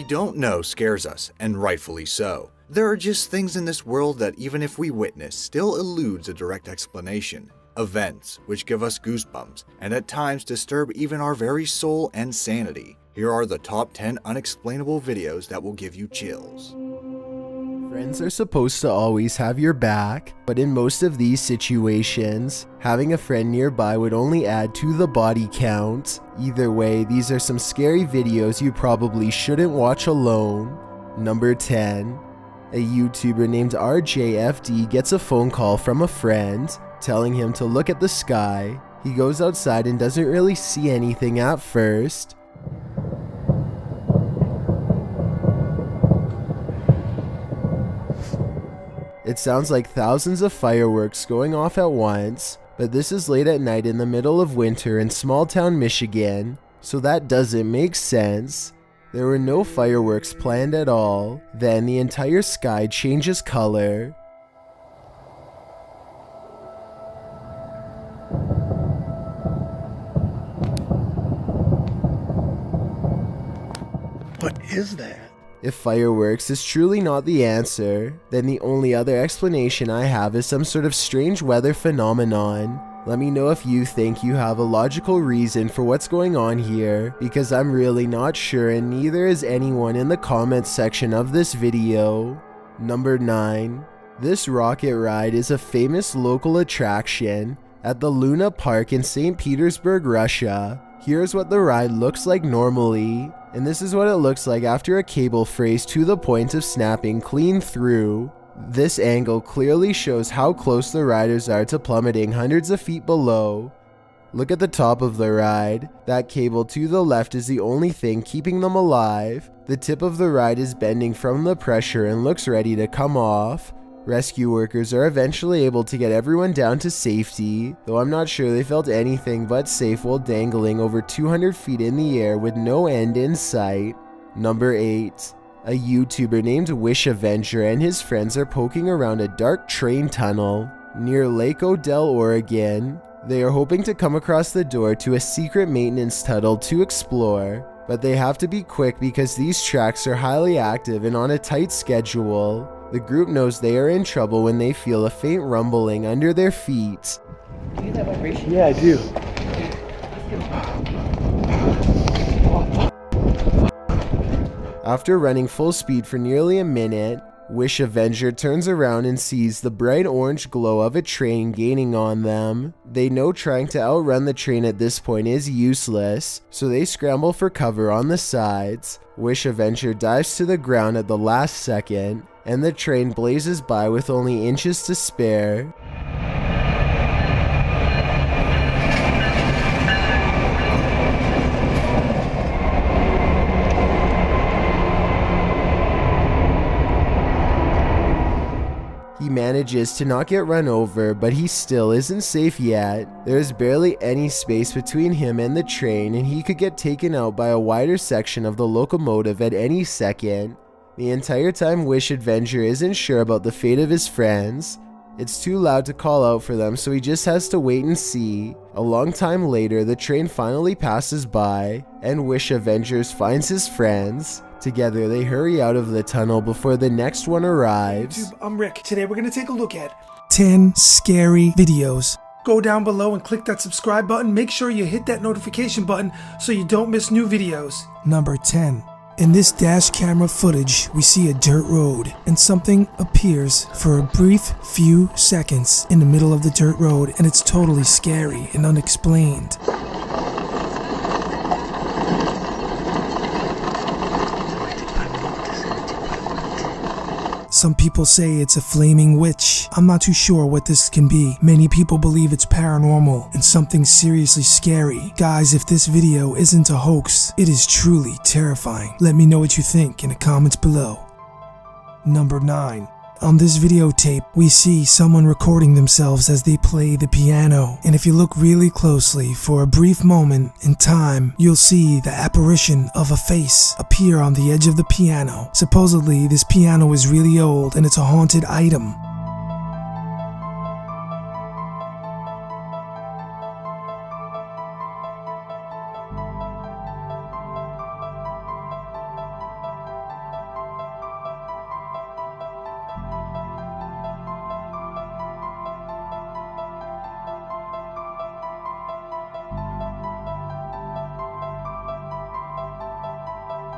don't know scares us, and rightfully so. There are just things in this world that even if we witness, still eludes a direct explanation. Events which give us goosebumps, and at times disturb even our very soul and sanity. Here are the top 10 unexplainable videos that will give you chills. Friends are supposed to always have your back, but in most of these situations, having a friend nearby would only add to the body count. Either way, these are some scary videos you probably shouldn't watch alone. Number 10. A YouTuber named RJFD gets a phone call from a friend telling him to look at the sky. He goes outside and doesn't really see anything at first. It sounds like thousands of fireworks going off at once, but this is late at night in the middle of winter in small town Michigan, so that doesn't make sense. There were no fireworks planned at all. Then the entire sky changes color. What is that? If fireworks is truly not the answer, then the only other explanation I have is some sort of strange weather phenomenon. Let me know if you think you have a logical reason for what's going on here, because I'm really not sure and neither is anyone in the comments section of this video. Number 9. This rocket ride is a famous local attraction at the Luna Park in St. Petersburg, Russia. Here's what the ride looks like normally, and this is what it looks like after a cable frays to the point of snapping clean through. This angle clearly shows how close the riders are to plummeting hundreds of feet below. Look at the top of the ride. That cable to the left is the only thing keeping them alive. The tip of the ride is bending from the pressure and looks ready to come off. Rescue workers are eventually able to get everyone down to safety, though I'm not sure they felt anything but safe while dangling over 200 feet in the air with no end in sight. Number 8. A YouTuber named Wish Avenger and his friends are poking around a dark train tunnel near Lake Odell, Oregon. They are hoping to come across the door to a secret maintenance tunnel to explore, but they have to be quick because these tracks are highly active and on a tight schedule. The group knows they are in trouble when they feel a faint rumbling under their feet. Do you hear that vibration? Yeah, I do. After running full speed for nearly a minute, Wish Avenger turns around and sees the bright orange glow of a train gaining on them. They know trying to outrun the train at this point is useless, so they scramble for cover on the sides. Wish Avenger dives to the ground at the last second, and the train blazes by with only inches to spare. He manages to not get run over, but he still isn't safe yet. There is barely any space between him and the train, and he could get taken out by a wider section of the locomotive at any second. The entire time Wish Avenger isn't sure about the fate of his friends. It's too loud to call out for them, so he just has to wait and see. A long time later, the train finally passes by, and Wish Avengers finds his friends. Together, they hurry out of the tunnel before the next one arrives. YouTube, I'm Rick. Today we're going to take a look at 10 scary videos. Go down below and click that subscribe button. Make sure you hit that notification button so you don't miss new videos. Number 10. In this dash camera footage, we see a dirt road, and something appears for a brief few seconds in the middle of the dirt road, and it's totally scary and unexplained. Some people say it's a flaming witch. I'm not too sure what this can be. Many people believe it's paranormal and something seriously scary. Guys, if this video isn't a hoax, it is truly terrifying. Let me know what you think in the comments below. Number 9. On this videotape, we see someone recording themselves as they play the piano, and if you look really closely for a brief moment in time, you'll see the apparition of a face appear on the edge of the piano. Supposedly, this piano is really old and it's a haunted item.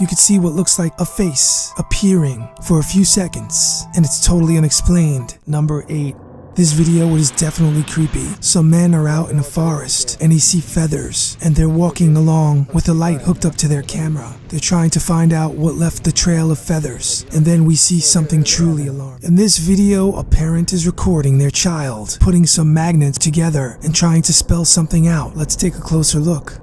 you could see what looks like a face appearing for a few seconds, and it's totally unexplained. Number 8. This video is definitely creepy. Some men are out in a forest and they see feathers and they're walking along with a light hooked up to their camera. They're trying to find out what left the trail of feathers, and then we see something truly alarming. In this video, a parent is recording their child putting some magnets together and trying to spell something out. Let's take a closer look.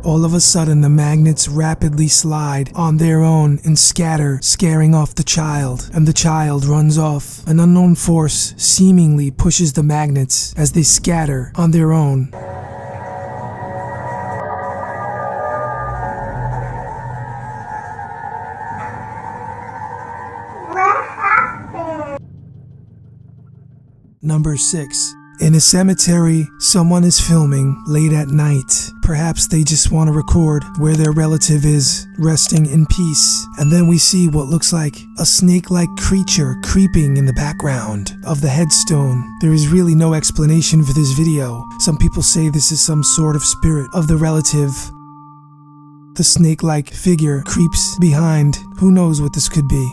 All of a sudden, the magnets rapidly slide on their own and scatter, scaring off the child, and the child runs off. An unknown force seemingly pushes the magnets as they scatter on their own. Number 6. In a cemetery, someone is filming late at night. Perhaps they just want to record where their relative is resting in peace. And then we see what looks like a snake-like creature creeping in the background of the headstone. There is really no explanation for this video. Some people say this is some sort of spirit of the relative. The snake-like figure creeps behind. Who knows what this could be?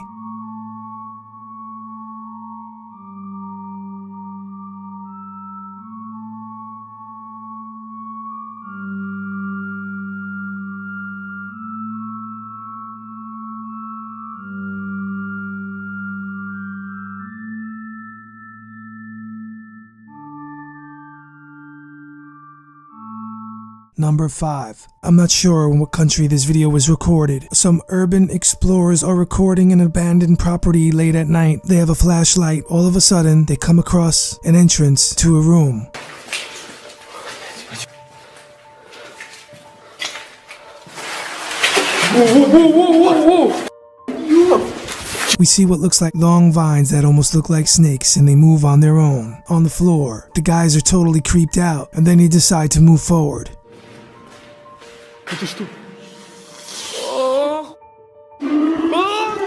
Number 5. I'm not sure in what country this video was recorded. Some urban explorers are recording an abandoned property late at night. They have a flashlight. All of a sudden, they come across an entrance to a room. We see what looks like long vines that almost look like snakes, and they move on their own on the floor. The guys are totally creeped out, and then they decide to move forward.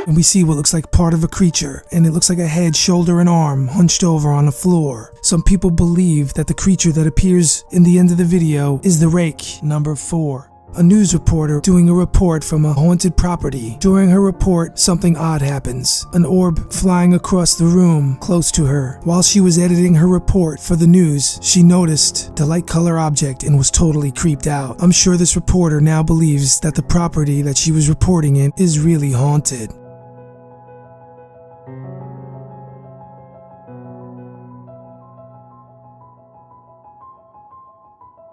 And we see what looks like part of a creature, and it looks like a head, shoulder, and arm hunched over on the floor. Some people believe that the creature that appears in the end of the video is the rake. Number 4. A news reporter doing a report from a haunted property. During her report, something odd happens. An orb flying across the room close to her. While she was editing her report for the news, she noticed the light color object and was totally creeped out. I'm sure this reporter now believes that the property that she was reporting in is really haunted.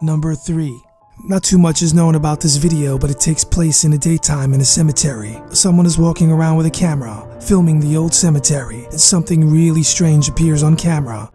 Number 3. Not too much is known about this video, but it takes place in the daytime in a cemetery. Someone is walking around with a camera, filming the old cemetery, and something really strange appears on camera.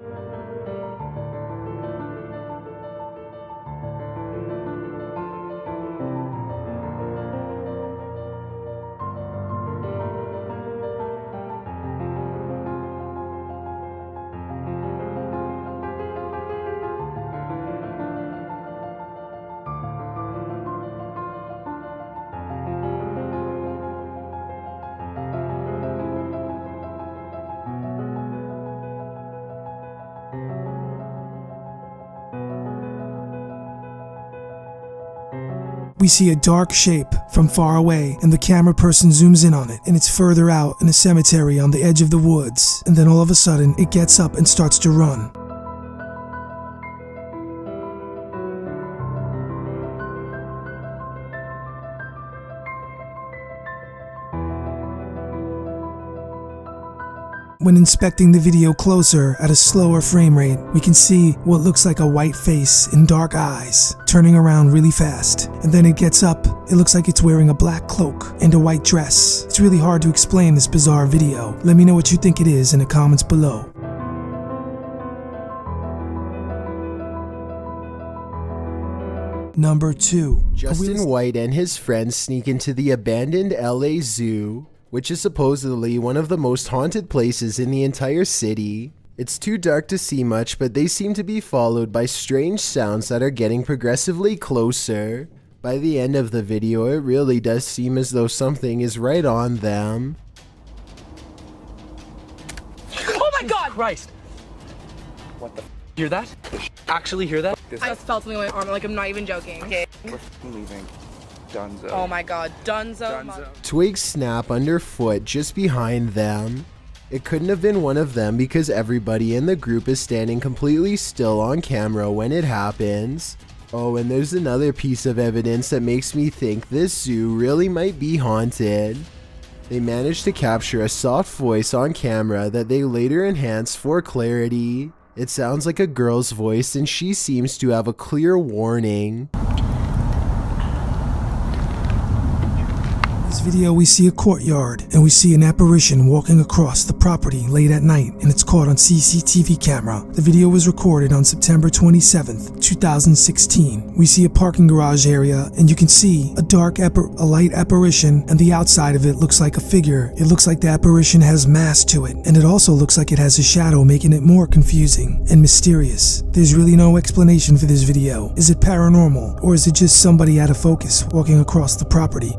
We see a dark shape from far away, and the camera person zooms in on it, and it's further out in a cemetery on the edge of the woods. And then all of a sudden, it gets up and starts to run. When inspecting the video closer at a slower frame rate, we can see what looks like a white face and dark eyes, turning around really fast. And then it gets up, it looks like it's wearing a black cloak and a white dress. It's really hard to explain this bizarre video. Let me know what you think it is in the comments below. Number 2. Justin White and his friends sneak into the abandoned LA Zoo, which is supposedly one of the most haunted places in the entire city. It's too dark to see much, but they seem to be followed by strange sounds that are getting progressively closer. By the end of the video, it really does seem as though something is right on them. Oh my God! Christ! What the hear that? Actually hear that? I just felt something on my arm, like I'm not even joking. Okay. We're leaving. Dunzo. Oh my god, Dunzo. Twigs snap underfoot just behind them. It couldn't have been one of them because everybody in the group is standing completely still on camera when it happens. Oh, and there's another piece of evidence that makes me think this zoo really might be haunted. They managed to capture a soft voice on camera that they later enhanced for clarity. It sounds like a girl's voice and she seems to have a clear warning. In this video, we see a courtyard and we see an apparition walking across the property late at night, and it's caught on CCTV camera. The video was recorded on September 27th, 2016. We see a parking garage area and you can see a light apparition, and the outside of it looks like a figure. It looks like the apparition has mass to it, and it also looks like it has a shadow, making it more confusing and mysterious. There's really no explanation for this video. Is it paranormal, or is it just somebody out of focus walking across the property?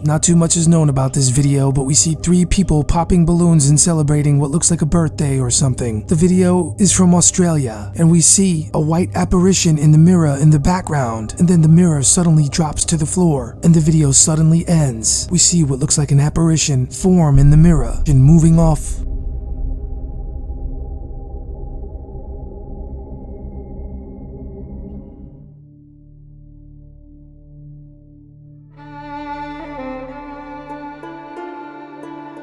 Not too much is known about this video, but we see 3 people popping balloons and celebrating what looks like a birthday or something. The video is from Australia, and we see a white apparition in the mirror in the background, and then the mirror suddenly drops to the floor, and the video suddenly ends. We see what looks like an apparition form in the mirror and moving off